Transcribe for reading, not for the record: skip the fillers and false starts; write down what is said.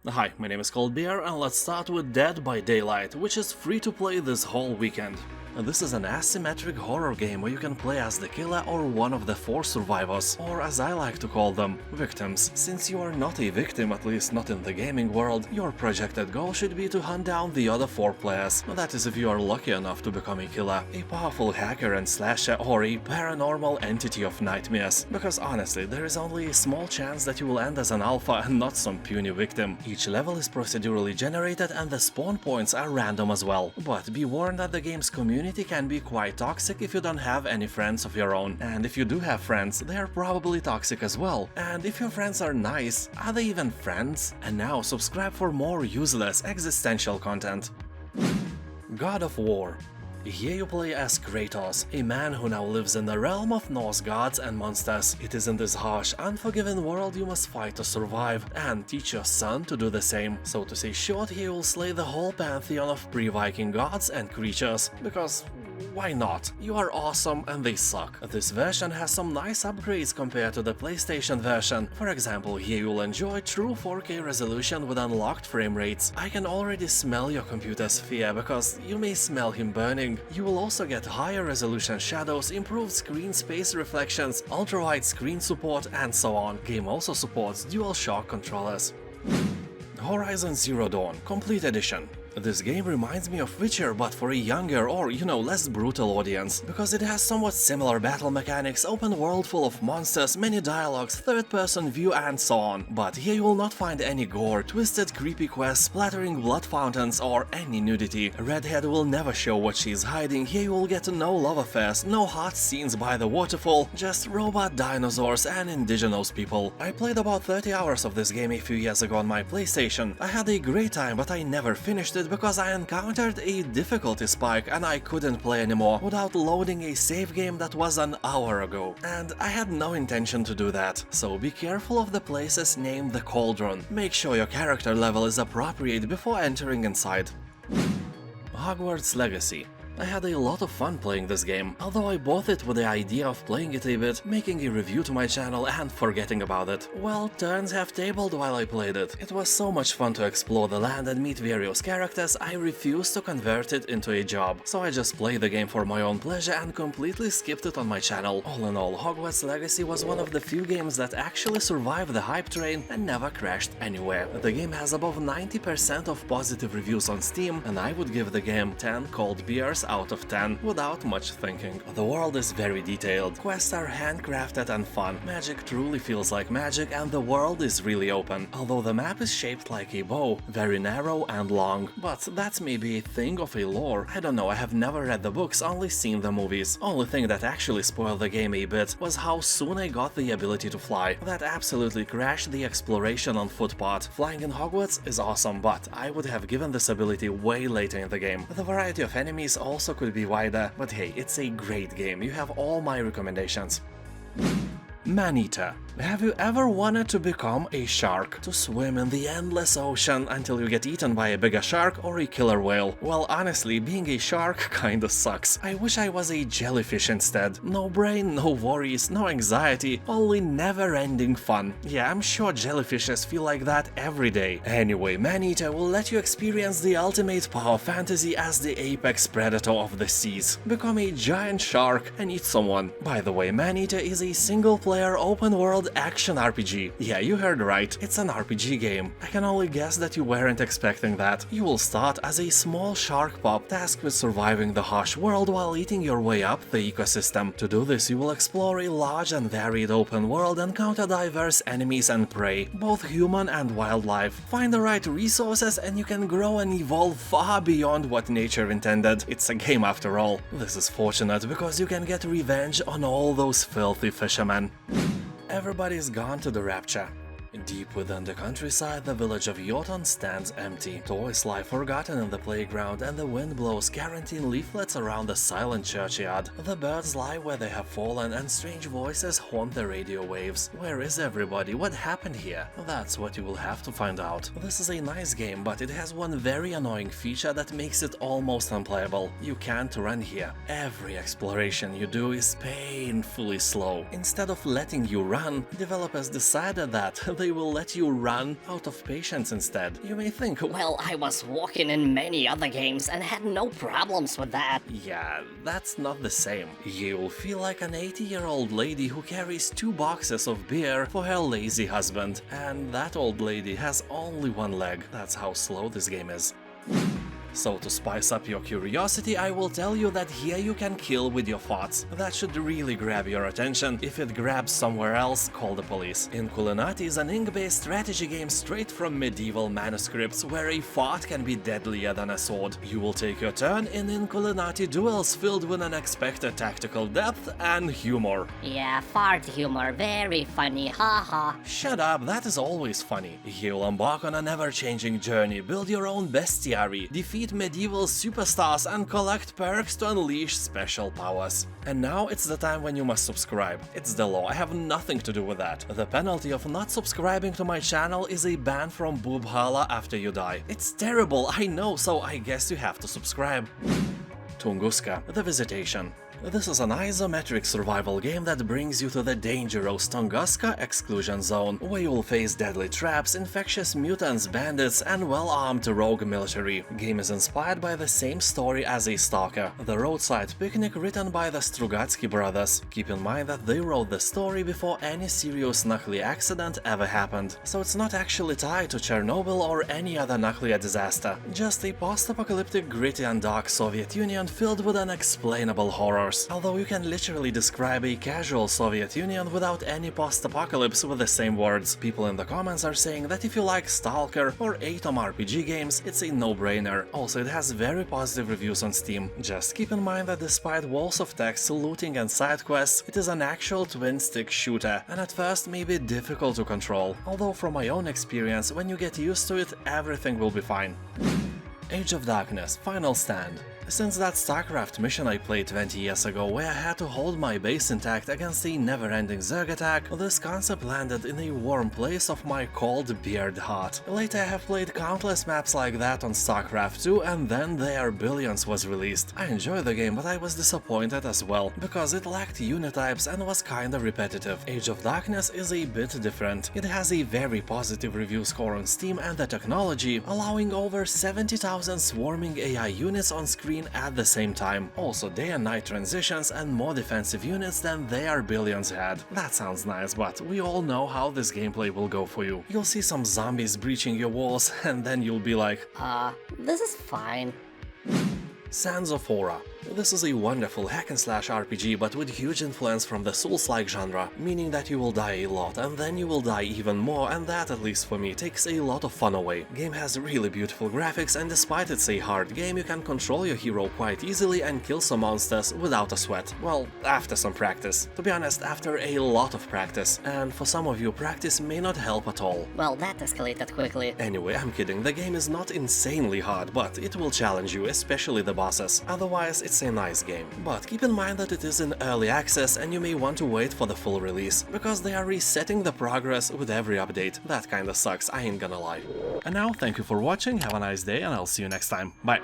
Hi, my name is Bear, and let's start with Dead by Daylight, which is free to play this whole weekend. This is an asymmetric horror game where you can play as the killer or one of the 4 survivors, or as I like to call them, victims. Since you are not a victim, at least not in the gaming world, your projected goal should be to hunt down the other 4 players. That is if you are lucky enough to become a killer, a powerful hacker and slasher, or a paranormal entity of nightmares. Because honestly, there is only a small chance that you will end as an alpha and not some puny victim. Each level is procedurally generated and the spawn points are random as well. But be warned that the game's community can be quite toxic if you don't have any friends of your own. And if you do have friends, they are probably toxic as well. And if your friends are nice, are they even friends? And now subscribe for more useless existential content. God of War. Here you play as Kratos, a man who now lives in the realm of Norse gods and monsters. It is in this harsh, unforgiving world you must fight to survive, and teach your son to do the same. So to say short, he will slay the whole pantheon of pre-Viking gods and creatures, because why not? You are awesome and they suck. This version has some nice upgrades compared to the PlayStation version. For example, here you'll enjoy true 4K resolution with unlocked frame rates. I can already smell your computer's fear because you may smell him burning. You will also get higher resolution shadows, improved screen space reflections, ultra-wide screen support, and so on. Game also supports DualShock controllers. Horizon Zero Dawn Complete Edition. This game reminds me of Witcher, but for a younger or, less brutal audience, because it has somewhat similar battle mechanics, open world full of monsters, many dialogues, third-person view and so on. But here you will not find any gore, twisted creepy quests, splattering blood fountains or any nudity. Redhead will never show what she is hiding, here you will get no love affairs, no hot scenes by the waterfall, just robot dinosaurs and indigenous people. I played about 30 hours of this game a few years ago on my PlayStation. I had a great time, but I never finished it because I encountered a difficulty spike and I couldn't play anymore without loading a save game that was an hour ago. And I had no intention to do that. So be careful of the places named the Cauldron. Make sure your character level is appropriate before entering inside. Hogwarts Legacy. I had a lot of fun playing this game, although I bought it with the idea of playing it a bit, making a review to my channel and forgetting about it. Well, turns have tabled while I played it. It was so much fun to explore the land and meet various characters, I refused to convert it into a job. So I just played the game for my own pleasure and completely skipped it on my channel. All in all, Hogwarts Legacy was one of the few games that actually survived the hype train and never crashed anywhere. The game has above 90% of positive reviews on Steam, and I would give the game 10 cold beers out of 10 without much thinking. The world is very detailed, quests are handcrafted and fun, magic truly feels like magic, and the world is really open, although the map is shaped like a bow, very narrow and long. But that's maybe a thing of a lore. I don't know, I have never read the books, only seen the movies. Only thing that actually spoiled the game a bit was how soon I got the ability to fly. That absolutely crashed the exploration on foot part. Flying in Hogwarts is awesome, but I would have given this ability way later in the game. The variety of enemies also could be wider, but hey, it's a great game, you have all my recommendations. Maneater. Have you ever wanted to become a shark? To swim in the endless ocean until you get eaten by a bigger shark or a killer whale? Well, honestly, being a shark kinda sucks. I wish I was a jellyfish instead. No brain, no worries, no anxiety, only never-ending fun. Yeah, I'm sure jellyfishes feel like that every day. Anyway, Maneater will let you experience the ultimate power fantasy as the apex predator of the seas. Become a giant shark and eat someone. By the way, Maneater is a single-player open-world action RPG. Yeah, you heard right, it's an RPG game. I can only guess that you weren't expecting that. You will start as a small shark pup tasked with surviving the harsh world while eating your way up the ecosystem. To do this, you will explore a large and varied open world, encounter diverse enemies and prey, both human and wildlife. Find the right resources and you can grow and evolve far beyond what nature intended. It's a game after all. This is fortunate because you can get revenge on all those filthy fishermen. Everybody's gone to the Rapture. Deep within the countryside, the village of Jotun stands empty. Toys lie forgotten in the playground, and the wind blows quarantine leaflets around the silent churchyard. The birds lie where they have fallen, and strange voices haunt the radio waves. Where is everybody? What happened here? That's what you will have to find out. This is a nice game, but it has one very annoying feature that makes it almost unplayable. You can't run here. Every exploration you do is painfully slow. Instead of letting you run, developers decided that they gameplay will let you run out of patience instead. You may think, Well, I was walking in many other games and had no problems with that. yeah, that's not the same. You'll feel like an 80-year-old lady who carries 2 boxes of beer for her lazy husband, and that old lady has only 1 leg. That's how slow this game is. So to spice up your curiosity, I will tell you that here you can kill with your thoughts. That should really grab your attention. If it grabs somewhere else, call the police. Inkulinati is an ink-based strategy game straight from medieval manuscripts where a thought can be deadlier than a sword. You will take your turn in Inkulinati duels filled with unexpected tactical depth and humor. Yeah, fart humor, very funny, haha. Shut up, that is always funny. You'll embark on an ever-changing journey, build your own bestiary, defeat medieval superstars and collect perks to unleash special powers. And now it's the time when you must subscribe. It's the law, I have nothing to do with that. The penalty of not subscribing to my channel is a ban from Boobhala after you die. It's terrible, I know, so I guess you have to subscribe. Tunguska, the Visitation. This is an isometric survival game that brings you to the dangerous Tunguska exclusion zone, where you'll face deadly traps, infectious mutants, bandits, and well-armed rogue military. Game is inspired by the same story as A Stalker, the roadside picnic written by the Strugatsky brothers. Keep in mind that they wrote the story before any serious nuclear accident ever happened, so it's not actually tied to Chernobyl or any other nuclear disaster, just a post-apocalyptic, gritty and dark Soviet Union filled with unexplainable horrors. Although you can literally describe a casual Soviet Union without any post-apocalypse with the same words. People in the comments are saying that if you like Stalker or Atom RPG games, it's a no-brainer. Also, it has very positive reviews on Steam. Just keep in mind that despite walls of text, looting and side quests, it is an actual twin-stick shooter, and at first may be difficult to control. Although from my own experience, when you get used to it, everything will be fine. Age of Darkness, Final Stand. Since that StarCraft mission I played 20 years ago where I had to hold my base intact against a never-ending Zerg attack, this concept landed in a warm place of my cold beard heart. Later I have played countless maps like that on StarCraft 2, and then There Billions was released. I enjoyed the game, but I was disappointed as well, because it lacked unit types and was kinda repetitive. Age of Darkness is a bit different. It has a very positive review score on Steam and the technology, allowing over 70,000 swarming AI units on screen at the same time. Also day and night transitions and more defensive units than There Billions had. That sounds nice, but we all know how this gameplay will go for you. You'll see some zombies breaching your walls and then you'll be like, This is fine. Sands of Horror. This is a wonderful hack-and-slash RPG, but with huge influence from the Souls-like genre, meaning that you will die a lot, and then you will die even more, and that, at least for me, takes a lot of fun away. Game has really beautiful graphics, and despite it's a hard game, you can control your hero quite easily and kill some monsters without a sweat. Well, after some practice. To be honest, after a lot of practice. And for some of you, practice may not help at all. Well, that escalated quickly. Anyway, I'm kidding, the game is not insanely hard, but it will challenge you, especially the bosses. Otherwise, it's a nice game. But keep in mind that it is in early access and you may want to wait for the full release, because they are resetting the progress with every update. That kinda sucks, I ain't gonna lie. And now, thank you for watching, have a nice day, and I'll see you next time. Bye!